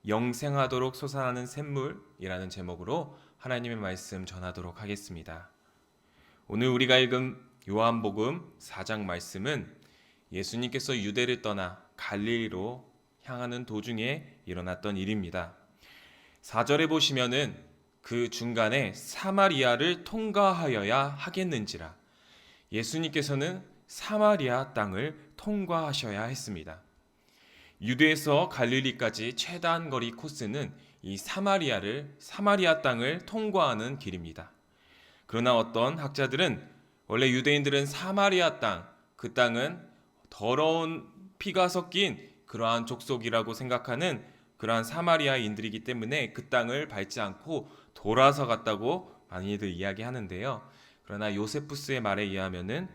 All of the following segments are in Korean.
영생하도록 솟아나는 샘물이라는 제목으로 하나님의 말씀 전하도록 하겠습니다. 오늘 우리가 읽은 요한복음 4장 말씀은 예수님께서 유대를 떠나 갈릴리로 향하는 도중에 일어났던 일입니다. 4절에 보시면은 그 중간에 사마리아를 통과하여야 하겠는지라, 예수님께서는 사마리아 땅을 통과하셔야 했습니다. 유대에서 갈릴리까지 최단 거리 코스는 이 사마리아 땅을 통과하는 길입니다. 그러나 어떤 학자들은 원래 유대인들은 사마리아 땅, 그 땅은 더러운 피가 섞인 그러한 족속이라고 생각하는 그러한 사마리아인들이기 때문에 그 땅을 밟지 않고 돌아서 갔다고 많이들 이야기하는데요. 그러나 요세푸스의 말에 의하면은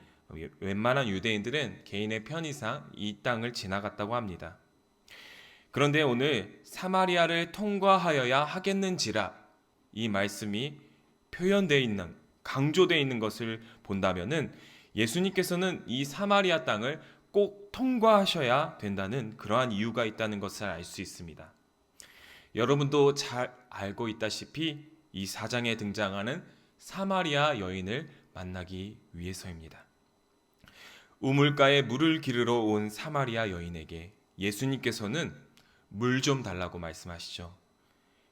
웬만한 유대인들은 개인의 편의상 이 땅을 지나갔다고 합니다. 그런데 오늘 사마리아를 통과하여야 하겠는지라, 이 말씀이 표현되어 있는, 강조되어 있는 것을 본다면은 예수님께서는 이 사마리아 땅을 꼭 통과하셔야 된다는 그러한 이유가 있다는 것을 알 수 있습니다. 여러분도 잘 알고 있다시피 이 4장에 등장하는 사마리아 여인을 만나기 위해서입니다. 우물가에 물을 기르러 온 사마리아 여인에게 예수님께서는 물 좀 달라고 말씀하시죠.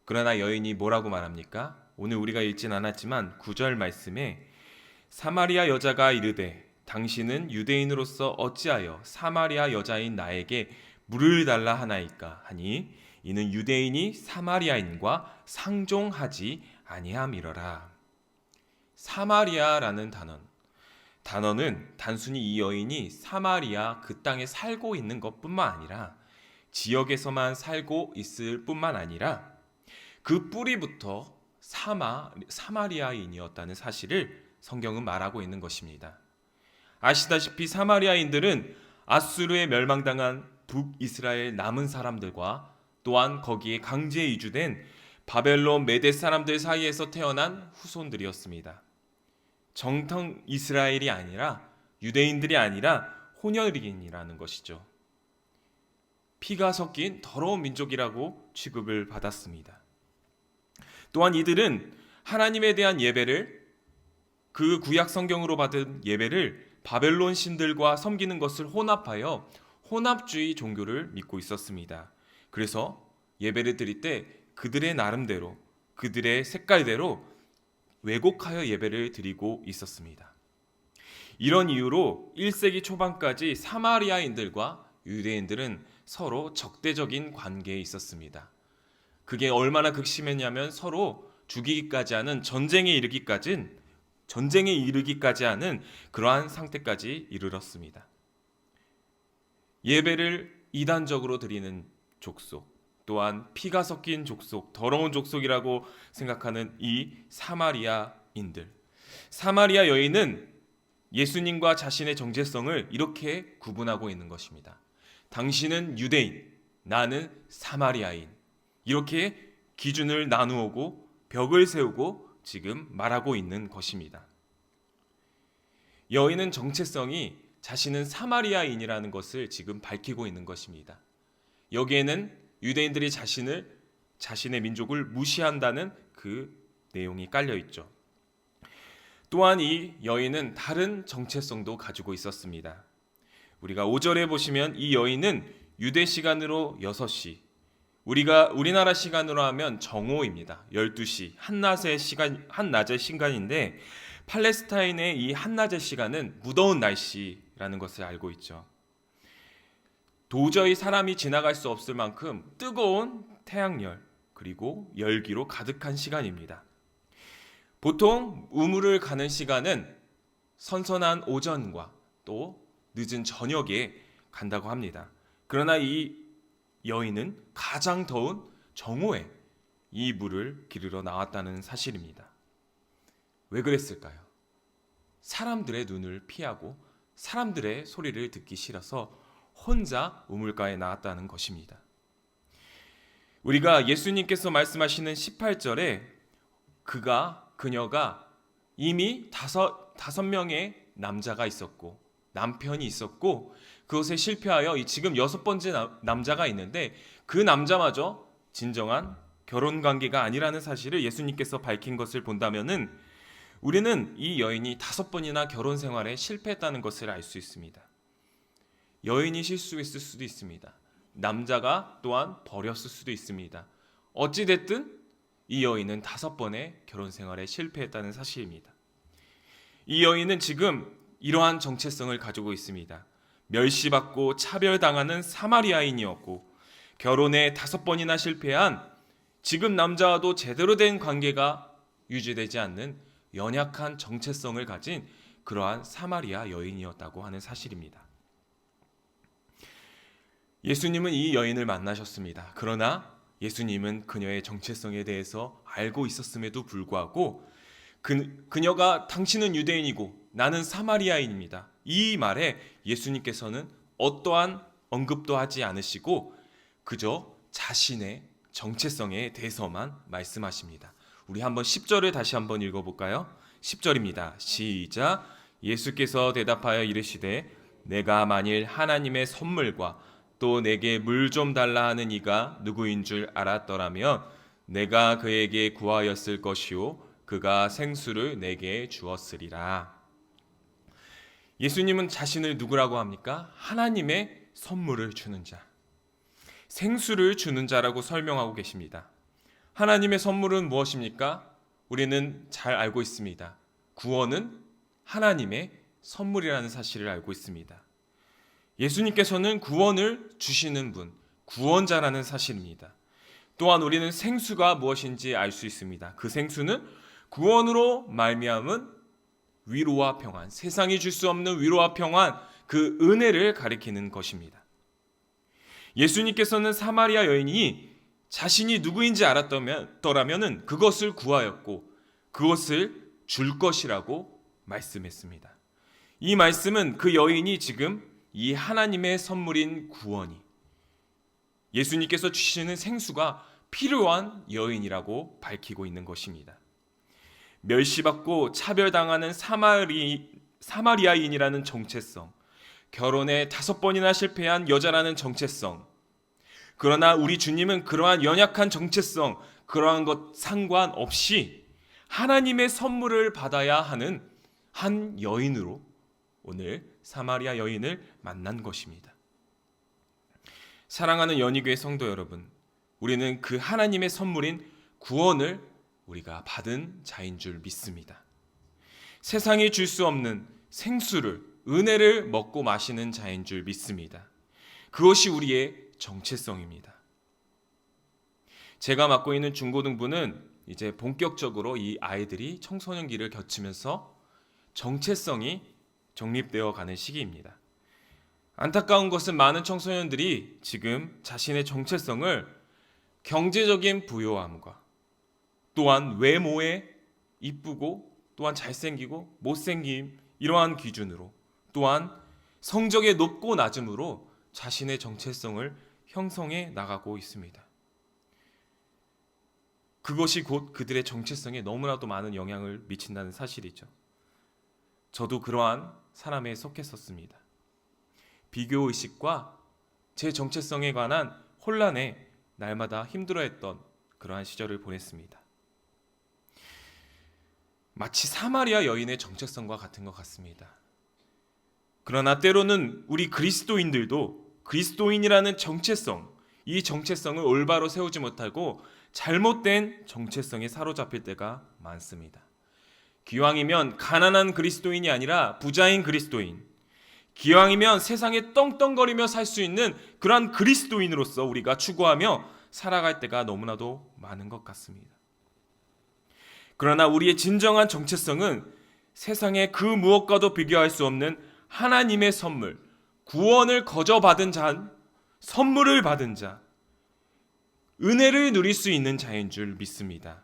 그러나 여인이 뭐라고 말합니까? 오늘 우리가 읽진 않았지만 9절 말씀에 사마리아 여자가 이르되 당신은 유대인으로서 어찌하여 사마리아 여자인 나에게 물을 달라 하나이까 하니 이는 유대인이 사마리아인과 상종하지 아니함이러라. 사마리아라는 단어는 단순히 이 여인이 사마리아 그 땅에 살고 있는 것뿐만 아니라, 지역에서만 살고 있을 뿐만 아니라 그 뿌리부터 사마리아인이었다는 사실을 성경은 말하고 있는 것입니다. 아시다시피 사마리아인들은 아수르에 멸망당한 북이스라엘 남은 사람들과 또한 거기에 강제 이주된 바벨론 메대 사람들 사이에서 태어난 후손들이었습니다. 정통 이스라엘이 아니라, 유대인들이 아니라 혼혈인이라는 것이죠. 피가 섞인 더러운 민족이라고 취급을 받았습니다. 또한 이들은 하나님에 대한 예배를, 그 구약 성경으로 받은 예배를 바벨론 신들과 섬기는 것을 혼합하여 혼합주의 종교를 믿고 있었습니다. 그래서 예배를 드릴 때 그들의 나름대로, 그들의 색깔대로 왜곡하여 예배를 드리고 있었습니다. 이런 이유로 1세기 초반까지 사마리아인들과 유대인들은 서로 적대적인 관계에 있었습니다. 그게 얼마나 극심했냐면 서로 죽이기까지 하는, 전쟁에 이르기까지 하는 그러한 상태까지 이르렀습니다. 예배를 이단적으로 드리는 족속, 또한 피가 섞인 족속, 더러운 족속이라고 생각하는 이 사마리아인들, 사마리아 여인은 예수님과 자신의 정체성을 이렇게 구분하고 있는 것입니다. 당신은 유대인, 나는 사마리아인, 이렇게 기준을 나누고 벽을 세우고 지금 말하고 있는 것입니다. 여인은 정체성이 자신은 사마리아인이라는 것을 지금 밝히고 있는 것입니다. 여기에는 유대인들이 자신의 민족을 무시한다는 그 내용이 깔려 있죠. 또한 이 여인은 다른 정체성도 가지고 있었습니다. 우리가 5절에 보시면 이 여인은 유대 시간으로 6시, 우리나라 시간으로 하면 정오입니다. 12시, 한낮의 시간인데, 팔레스타인의 이 한낮의 시간은 무더운 날씨라는 것을 알고 있죠. 도저히 사람이 지나갈 수 없을 만큼 뜨거운 태양열, 그리고 열기로 가득한 시간입니다. 보통 우물을 가는 시간은 선선한 오전과 또 늦은 저녁에 간다고 합니다. 그러나 이 여인은 가장 더운 정오에 이 물을 기르러 나왔다는 사실입니다. 왜 그랬을까요? 사람들의 눈을 피하고 사람들의 소리를 듣기 싫어서 혼자 우물가에 나왔다는 것입니다. 우리가 예수님께서 말씀하시는 18절에 그녀가 이미 다섯 명의 남자가 있었고 남편이 있었고 그것에 실패하여 지금 6번째 남자가 있는데 그 남자마저 진정한 결혼 관계가 아니라는 사실을 예수님께서 밝힌 것을 본다면은 우리는 이 여인이 5번이나 결혼 생활에 실패했다는 것을 알 수 있습니다. 여인이 실수했을 수도 있습니다. 남자가 또한 버렸을 수도 있습니다. 어찌됐든 이 여인은 5번의 결혼 생활에 실패했다는 사실입니다. 이 여인은 지금 이러한 정체성을 가지고 있습니다. 멸시받고 차별당하는 사마리아인이었고 결혼에 5번이나 실패한 지금 남자와도 제대로 된 관계가 유지되지 않는 연약한 정체성을 가진 그러한 사마리아 여인이었다고 하는 사실입니다. 예수님은 이 여인을 만나셨습니다. 그러나 예수님은 그녀의 정체성에 대해서 알고 있었음에도 불구하고 그녀가 당신은 유대인이고 나는 사마리아인입니다. 이 말에 예수님께서는 어떠한 언급도 하지 않으시고 그저 자신의 정체성에 대해서만 말씀하십니다. 우리 한번 10절을 다시 한번 읽어볼까요? 10절입니다. 시작. 예수께서 대답하여 이르시되 내가 만일 하나님의 선물과 또 내게 물 좀 달라 하는 이가 누구인 줄 알았더라면 내가 그에게 구하였을 것이요 그가 생수를 내게 주었으리라. 예수님은 자신을 누구라고 합니까? 하나님의 선물을 주는 자, 생수를 주는 자라고 설명하고 계십니다. 하나님의 선물은 무엇입니까? 우리는 잘 알고 있습니다. 구원은 하나님의 선물이라는 사실을 알고 있습니다. 예수님께서는 구원을 주시는 분, 구원자라는 사실입니다. 또한 우리는 생수가 무엇인지 알 수 있습니다. 그 생수는 구원으로 말미암은 위로와 평안, 세상이 줄 수 없는 위로와 평안, 그 은혜를 가리키는 것입니다. 예수님께서는 사마리아 여인이 자신이 누구인지 알았더라면 그것을 구하였고 그것을 줄 것이라고 말씀했습니다. 이 말씀은 그 여인이 지금 이 하나님의 선물인 구원이 예수님께서 주시는 생수가 필요한 여인이라고 밝히고 있는 것입니다. 멸시받고 차별당하는 사마리아인이라는 정체성, 결혼에 5번이나 실패한 여자라는 정체성, 그러나 우리 주님은 그러한 연약한 정체성, 그러한 것 상관없이 하나님의 선물을 받아야 하는 한 여인으로 오늘 사마리아 여인을 만난 것입니다. 사랑하는 연희교회 성도 여러분, 우리는 그 하나님의 선물인 구원을 우리가 받은 자인 줄 믿습니다. 세상이 줄 수 없는 생수를, 은혜를 먹고 마시는 자인 줄 믿습니다. 그것이 우리의 정체성입니다. 제가 맡고 있는 중고등부는 이제 본격적으로 이 아이들이 청소년기를 거치면서 정체성이 정립되어 가는 시기입니다. 안타까운 것은 많은 청소년들이 지금 자신의 정체성을 경제적인 부요함과 또한 외모에 이쁘고 또한 잘생기고 못생김 이러한 기준으로 또한 성적의 높고 낮음으로 자신의 정체성을 형성해 나가고 있습니다. 그것이 곧 그들의 정체성에 너무나도 많은 영향을 미친다는 사실이죠. 저도 그러한 사람에 속했었습니다. 비교의식과 제 정체성에 관한 혼란에 날마다 힘들어했던 그러한 시절을 보냈습니다. 마치 사마리아 여인의 정체성과 같은 것 같습니다. 그러나 때로는 우리 그리스도인들도 그리스도인이라는 정체성, 이 정체성을 올바로 세우지 못하고 잘못된 정체성에 사로잡힐 때가 많습니다. 기왕이면 가난한 그리스도인이 아니라 부자인 그리스도인, 기왕이면 세상에 떵떵거리며 살 수 있는 그러한 그리스도인으로서 우리가 추구하며 살아갈 때가 너무나도 많은 것 같습니다. 그러나 우리의 진정한 정체성은 세상의 그 무엇과도 비교할 수 없는 하나님의 선물, 구원을 거저 받은 자, 선물을 받은 자, 은혜를 누릴 수 있는 자인 줄 믿습니다.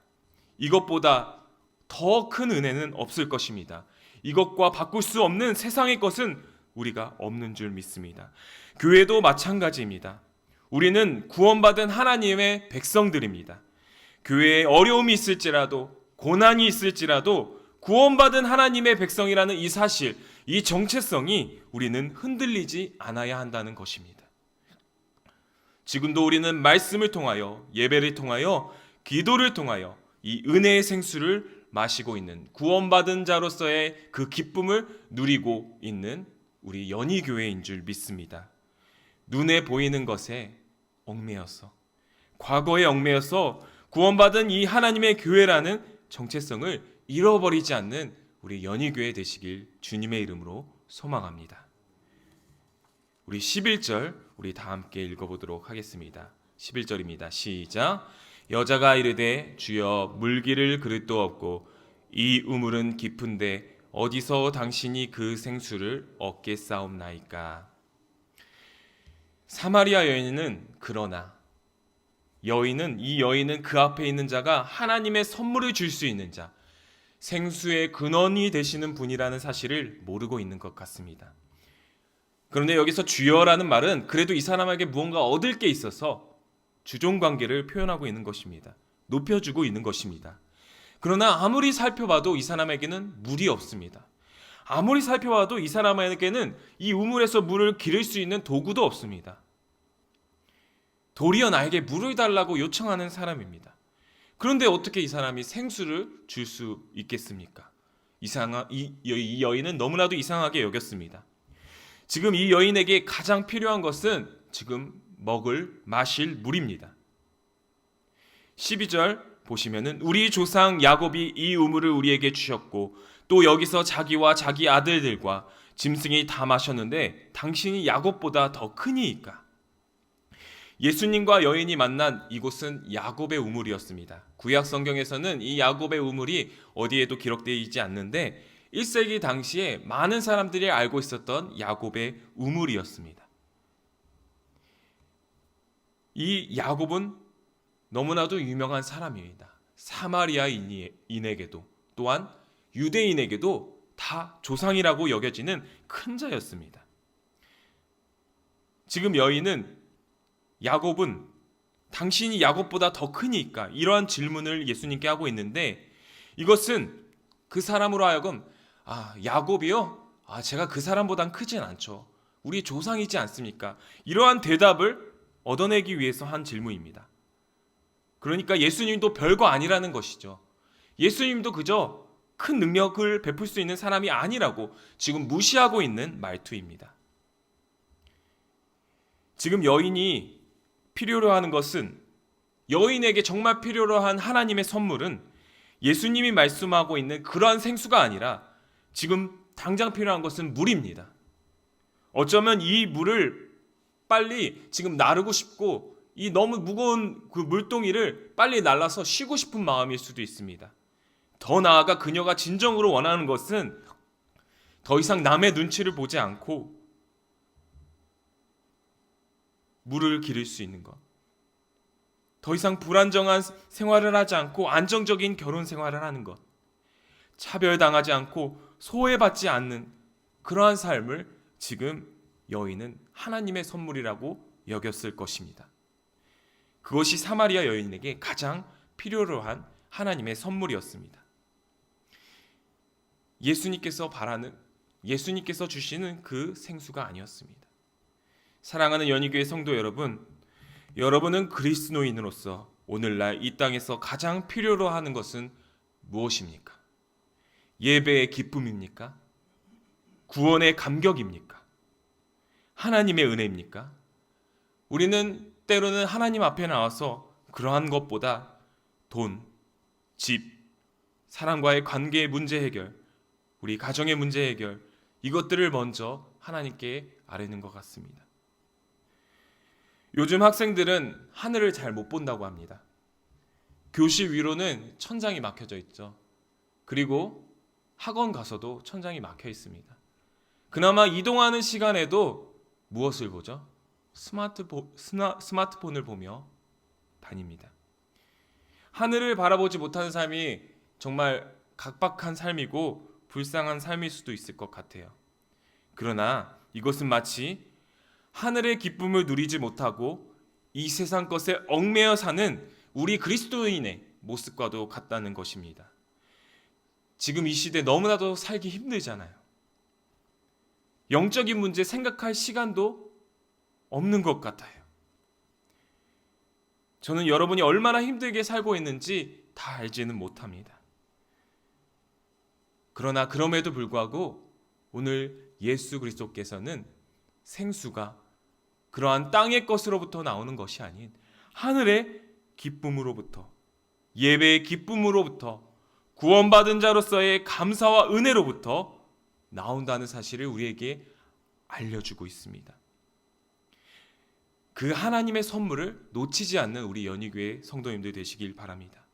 이것보다 더 큰 은혜는 없을 것입니다. 이것과 바꿀 수 없는 세상의 것은 우리가 없는 줄 믿습니다. 교회도 마찬가지입니다. 우리는 구원받은 하나님의 백성들입니다. 교회에 어려움이 있을지라도 고난이 있을지라도 구원받은 하나님의 백성이라는 이 사실, 이 정체성이 우리는 흔들리지 않아야 한다는 것입니다. 지금도 우리는 말씀을 통하여, 예배를 통하여, 기도를 통하여 이 은혜의 생수를 마시고 있는, 구원받은 자로서의 그 기쁨을 누리고 있는 우리 연희교회인 줄 믿습니다. 눈에 보이는 것에 얽매여서, 과거에 얽매여서 구원받은 이 하나님의 교회라는 정체성을 잃어버리지 않는 우리 연희교회 되시길 주님의 이름으로 소망합니다. 우리 11절 우리 다 함께 읽어보도록 하겠습니다. 11절입니다. 시작. 여자가 이르되 주여 물기를 그릇도 없고 이 우물은 깊은데 어디서 당신이 그 생수를 얻겠사옵나이까. 사마리아 여인은 그러나 이 여인은 그 앞에 있는 자가 하나님의 선물을 줄 수 있는 자, 생수의 근원이 되시는 분이라는 사실을 모르고 있는 것 같습니다. 그런데 여기서 주여라는 말은 그래도 이 사람에게 무언가 얻을 게 있어서 주종관계를 표현하고 있는 것입니다. 높여주고 있는 것입니다. 그러나 아무리 살펴봐도 이 사람에게는 물이 없습니다. 아무리 살펴봐도 이 사람에게는 이 우물에서 물을 기를 수 있는 도구도 없습니다. 도리어 나에게 물을 달라고 요청하는 사람입니다. 그런데 어떻게 이 사람이 생수를 줄 수 있겠습니까? 이 여인은 너무나도 이상하게 여겼습니다. 지금 이 여인에게 가장 필요한 것은 지금 마실 물입니다. 12절 보시면은 우리 조상 야곱이 이 우물을 우리에게 주셨고 또 여기서 자기와 자기 아들들과 짐승이 다 마셨는데 당신이 야곱보다 더 크니이까. 예수님과 여인이 만난 이곳은 야곱의 우물이었습니다. 구약 성경에서는 이 야곱의 우물이 어디에도 기록되어 있지 않는데 1세기 당시에 많은 사람들이 알고 있었던 야곱의 우물이었습니다. 이 야곱은 너무나도 유명한 사람입니다. 사마리아인에게도 또한 유대인에게도 다 조상이라고 여겨지는 큰 자였습니다. 지금 야곱은 당신이 야곱보다 더 크니까 이러한 질문을 예수님께 하고 있는데 이것은 그 사람으로 하여금 야곱이요? 제가 그 사람보단 크진 않죠. 우리 조상이지 않습니까? 이러한 대답을 얻어내기 위해서 한 질문입니다. 그러니까 예수님도 별거 아니라는 것이죠. 예수님도 그저 큰 능력을 베풀 수 있는 사람이 아니라고 지금 무시하고 있는 말투입니다. 지금 여인이 필요로 하는 것은, 여인에게 정말 필요로 한 하나님의 선물은 예수님이 말씀하고 있는 그러한 생수가 아니라 지금 당장 필요한 것은 물입니다. 어쩌면 이 물을 빨리 지금 나르고 싶고 이 너무 무거운 그 물동이를 빨리 날라서 쉬고 싶은 마음일 수도 있습니다. 더 나아가 그녀가 진정으로 원하는 것은 더 이상 남의 눈치를 보지 않고 물을 기를 수 있는 것, 더 이상 불안정한 생활을 하지 않고 안정적인 결혼 생활을 하는 것, 차별당하지 않고 소외받지 않는 그러한 삶을 지금 여인은 하나님의 선물이라고 여겼을 것입니다. 그것이 사마리아 여인에게 가장 필요로 한 하나님의 선물이었습니다. 예수님께서 주시는 그 생수가 아니었습니다. 사랑하는 연희교회 성도 여러분, 여러분은 그리스도인으로서 오늘날 이 땅에서 가장 필요로 하는 것은 무엇입니까? 예배의 기쁨입니까? 구원의 감격입니까? 하나님의 은혜입니까? 우리는 때로는 하나님 앞에 나와서 그러한 것보다 돈, 집, 사람과의 관계의 문제 해결, 우리 가정의 문제 해결, 이것들을 먼저 하나님께 아뢰는 것 같습니다. 요즘 학생들은 하늘을 잘 못 본다고 합니다. 교실 위로는 천장이 막혀져 있죠. 그리고 학원 가서도 천장이 막혀 있습니다. 그나마 이동하는 시간에도 무엇을 보죠? 스마트폰을 보며 다닙니다. 하늘을 바라보지 못하는 삶이 정말 각박한 삶이고 불쌍한 삶일 수도 있을 것 같아요. 그러나 이것은 마치 하늘의 기쁨을 누리지 못하고 이 세상 것에 얽매여 사는 우리 그리스도인의 모습과도 같다는 것입니다. 지금 이 시대 너무나도 살기 힘들잖아요. 영적인 문제 생각할 시간도 없는 것 같아요. 저는 여러분이 얼마나 힘들게 살고 있는지 다 알지는 못합니다. 그러나 그럼에도 불구하고 오늘 예수 그리스도께서는 생수가 그러한 땅의 것으로부터 나오는 것이 아닌 하늘의 기쁨으로부터, 예배의 기쁨으로부터, 구원받은 자로서의 감사와 은혜로부터 나온다는 사실을 우리에게 알려주고 있습니다. 그 하나님의 선물을 놓치지 않는 우리 연희교회 성도님들 되시길 바랍니다.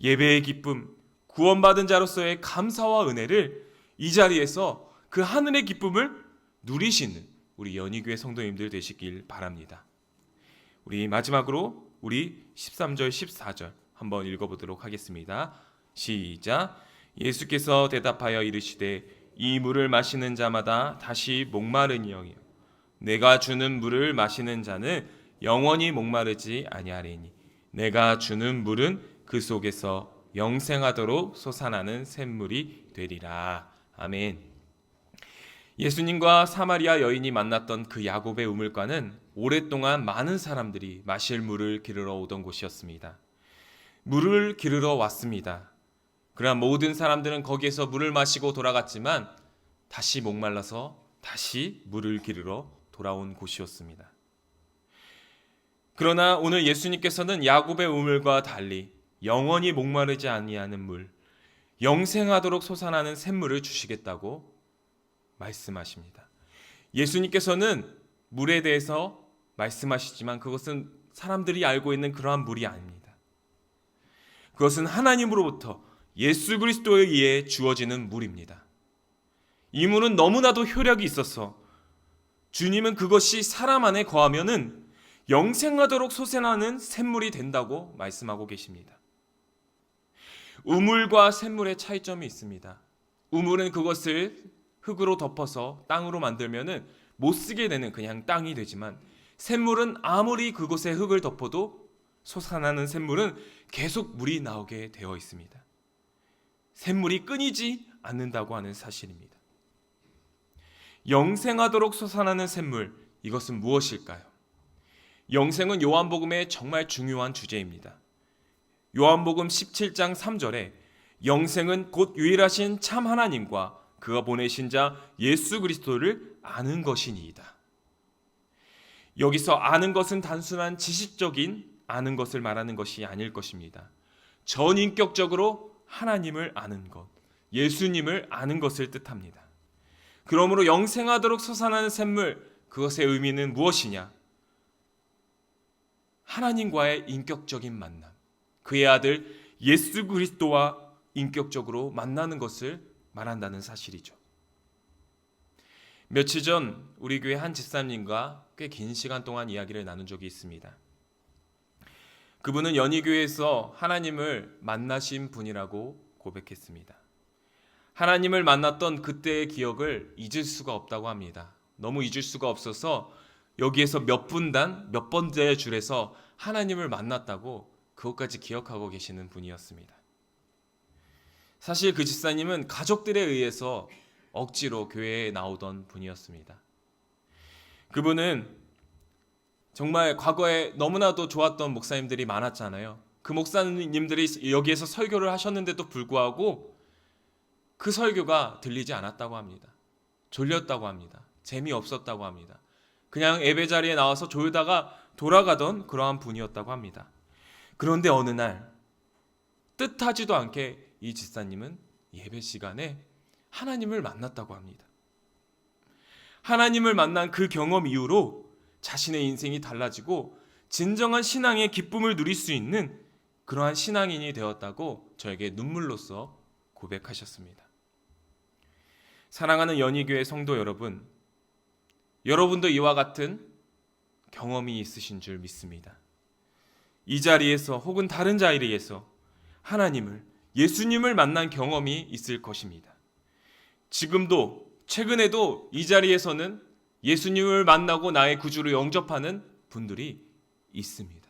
예배의 기쁨, 구원받은 자로서의 감사와 은혜를 이 자리에서 그 하늘의 기쁨을 누리시는 우리 연희교회 성도님들 되시길 바랍니다. 우리 마지막으로 우리 13절 14절 한번 읽어보도록 하겠습니다. 시작. 예수께서 대답하여 이르시되 이 물을 마시는 자마다 다시 목마르니여기요 내가 주는 물을 마시는 자는 영원히 목마르지 아니하리니 내가 주는 물은 그 속에서 영생하도록 솟아나는 샘물이 되리라. 아멘. 예수님과 사마리아 여인이 만났던 그 야곱의 우물가는 오랫동안 많은 사람들이 마실 물을 기르러 오던 곳이었습니다. 물을 기르러 왔습니다. 그러나 모든 사람들은 거기에서 물을 마시고 돌아갔지만 다시 목말라서 다시 물을 기르러 돌아온 곳이었습니다. 그러나 오늘 예수님께서는 야곱의 우물과 달리 영원히 목마르지 아니하는 물, 영생하도록 솟아나는 샘물을 주시겠다고 말씀하십니다. 예수님께서는 물에 대해서 말씀하시지만 그것은 사람들이 알고 있는 그러한 물이 아닙니다. 그것은 하나님으로부터 예수 그리스도에 의해 주어지는 물입니다. 이 물은 너무나도 효력이 있어서 주님은 그것이 사람 안에 거하면은 영생하도록 솟아나는 샘물이 된다고 말씀하고 계십니다. 우물과 샘물의 차이점이 있습니다. 우물은 그것을 흙으로 덮어서 땅으로 만들면은 못 쓰게 되는 그냥 땅이 되지만 샘물은 아무리 그곳에 흙을 덮어도 솟아나는 샘물은 계속 물이 나오게 되어 있습니다. 샘물이 끊이지 않는다고 하는 사실입니다. 영생하도록 솟아나는 샘물, 이것은 무엇일까요? 영생은 요한복음의 정말 중요한 주제입니다. 요한복음 17장 3절에 영생은 곧 유일하신 참 하나님과 그가 보내신 자 예수 그리스도를 아는 것이니이다. 여기서 아는 것은 단순한 지식적인 아는 것을 말하는 것이 아닐 것입니다. 전인격적으로 하나님을 아는 것, 예수님을 아는 것을 뜻합니다. 그러므로 영생하도록 솟아나는 샘물, 그것의 의미는 무엇이냐? 하나님과의 인격적인 만남, 그의 아들 예수 그리스도와 인격적으로 만나는 것을 말한다는 사실이죠. 며칠 전 우리 교회 한 집사님과 꽤 긴 시간 동안 이야기를 나눈 적이 있습니다. 그분은 연희교회에서 하나님을 만나신 분이라고 고백했습니다. 하나님을 만났던 그때의 기억을 잊을 수가 없다고 합니다. 너무 잊을 수가 없어서 여기에서 몇 분단 몇 번째 줄에서 하나님을 만났다고 그것까지 기억하고 계시는 분이었습니다. 사실 그 집사님은 가족들에 의해서 억지로 교회에 나오던 분이었습니다. 그분은 정말 과거에 너무나도 좋았던 목사님들이 많았잖아요. 그 목사님들이 여기에서 설교를 하셨는데도 불구하고 그 설교가 들리지 않았다고 합니다. 졸렸다고 합니다. 재미없었다고 합니다. 그냥 예배 자리에 나와서 졸다가 돌아가던 그러한 분이었다고 합니다. 그런데 어느 날 뜻하지도 않게 이 집사님은 예배 시간에 하나님을 만났다고 합니다. 하나님을 만난 그 경험 이후로 자신의 인생이 달라지고 진정한 신앙의 기쁨을 누릴 수 있는 그러한 신앙인이 되었다고 저에게 눈물로써 고백하셨습니다. 사랑하는 연희교회 성도 여러분, 여러분도 이와 같은 경험이 있으신 줄 믿습니다. 이 자리에서 혹은 다른 자리에서 하나님을, 예수님을 만난 경험이 있을 것입니다. 지금도 최근에도 이 자리에서는 예수님을 만나고 나의 구주로 영접하는 분들이 있습니다.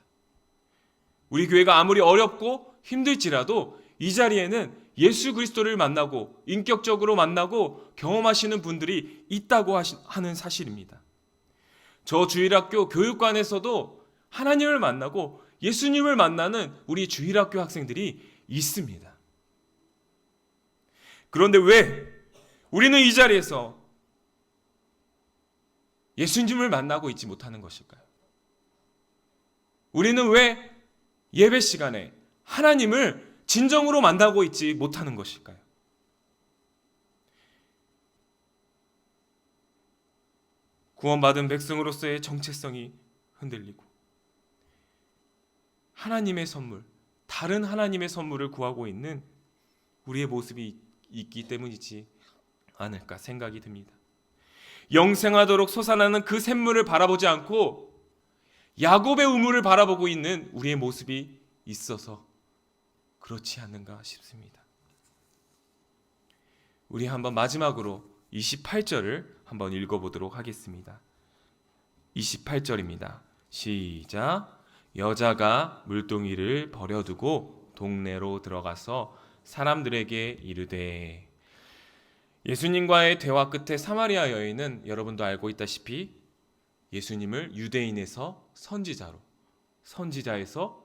우리 교회가 아무리 어렵고 힘들지라도 이 자리에는 예수 그리스도를 만나고 인격적으로 만나고 경험하시는 분들이 있다고 하는 사실입니다. 저 주일학교 교육관에서도 하나님을 만나고 예수님을 만나는 우리 주일학교 학생들이 있습니다. 그런데 왜 우리는 이 자리에서 예수님을 만나고 있지 못하는 것일까요? 우리는 왜 예배 시간에 하나님을 진정으로 만나고 있지 못하는 것일까요? 구원받은 백성으로서의 정체성이 흔들리고 하나님의 선물, 다른 하나님의 선물을 구하고 있는 우리의 모습이 있기 때문이지 않을까 생각이 듭니다. 영생하도록 솟아나는 그 샘물을 바라보지 않고 야곱의 우물을 바라보고 있는 우리의 모습이 있어서 그렇지 않는가 싶습니다. 우리 한번 마지막으로 28절을 한번 읽어보도록 하겠습니다. 28절입니다. 시작. 여자가 물동이를 버려두고 동네로 들어가서 사람들에게 이르되. 예수님과의 대화 끝에 사마리아 여인은 여러분도 알고 있다시피 예수님을 유대인에서 선지자에서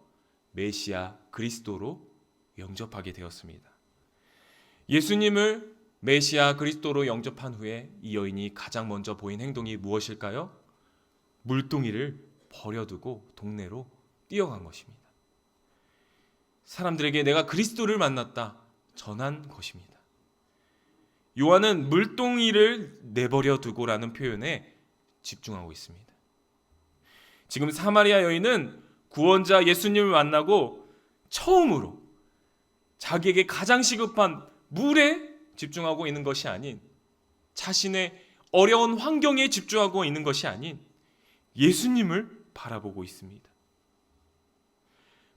메시아 그리스도로 영접하게 되었습니다. 예수님을 메시아 그리스도로 영접한 후에 이 여인이 가장 먼저 보인 행동이 무엇일까요? 물동이를 버려두고 동네로 뛰어간 것입니다. 사람들에게 내가 그리스도를 만났다 전한 것입니다. 요한은 물동이를 내버려 두고라는 표현에 집중하고 있습니다. 지금 사마리아 여인은 구원자 예수님을 만나고 처음으로 자기에게 가장 시급한 물에 집중하고 있는 것이 아닌, 자신의 어려운 환경에 집중하고 있는 것이 아닌 예수님을 바라보고 있습니다.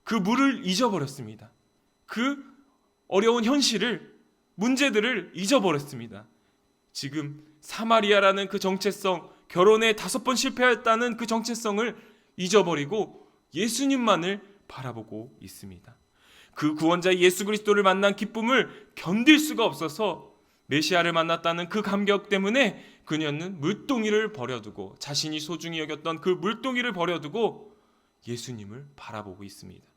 그 물을 잊어버렸습니다. 그 어려운 현실을, 문제들을 잊어버렸습니다. 지금 사마리아라는 그 정체성, 결혼에 5번 실패했다는 그 정체성을 잊어버리고 예수님만을 바라보고 있습니다. 그 구원자 예수 그리스도를 만난 기쁨을 견딜 수가 없어서 메시아를 만났다는 그 감격 때문에 그녀는 물동이를 버려두고, 자신이 소중히 여겼던 그 물동이를 버려두고 예수님을 바라보고 있습니다.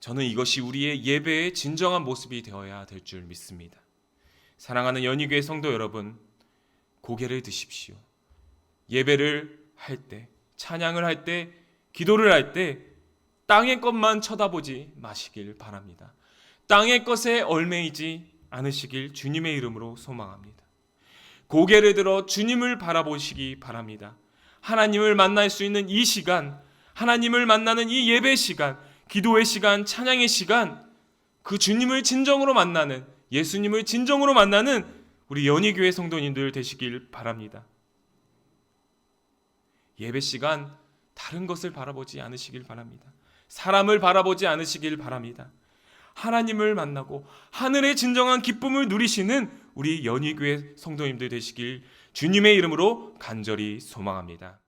저는 이것이 우리의 예배의 진정한 모습이 되어야 될 줄 믿습니다. 사랑하는 연희교회 성도 여러분, 고개를 드십시오. 예배를 할 때, 찬양을 할 때, 기도를 할 때 땅의 것만 쳐다보지 마시길 바랍니다. 땅의 것에 얽매이지 않으시길 주님의 이름으로 소망합니다. 고개를 들어 주님을 바라보시기 바랍니다. 하나님을 만날 수 있는 이 시간, 하나님을 만나는 이 예배 시간, 기도의 시간, 찬양의 시간, 그 주님을 진정으로 만나는, 예수님을 진정으로 만나는 우리 연희교회 성도님들 되시길 바랍니다. 예배 시간 다른 것을 바라보지 않으시길 바랍니다. 사람을 바라보지 않으시길 바랍니다. 하나님을 만나고 하늘의 진정한 기쁨을 누리시는 우리 연희교회 성도님들 되시길 주님의 이름으로 간절히 소망합니다.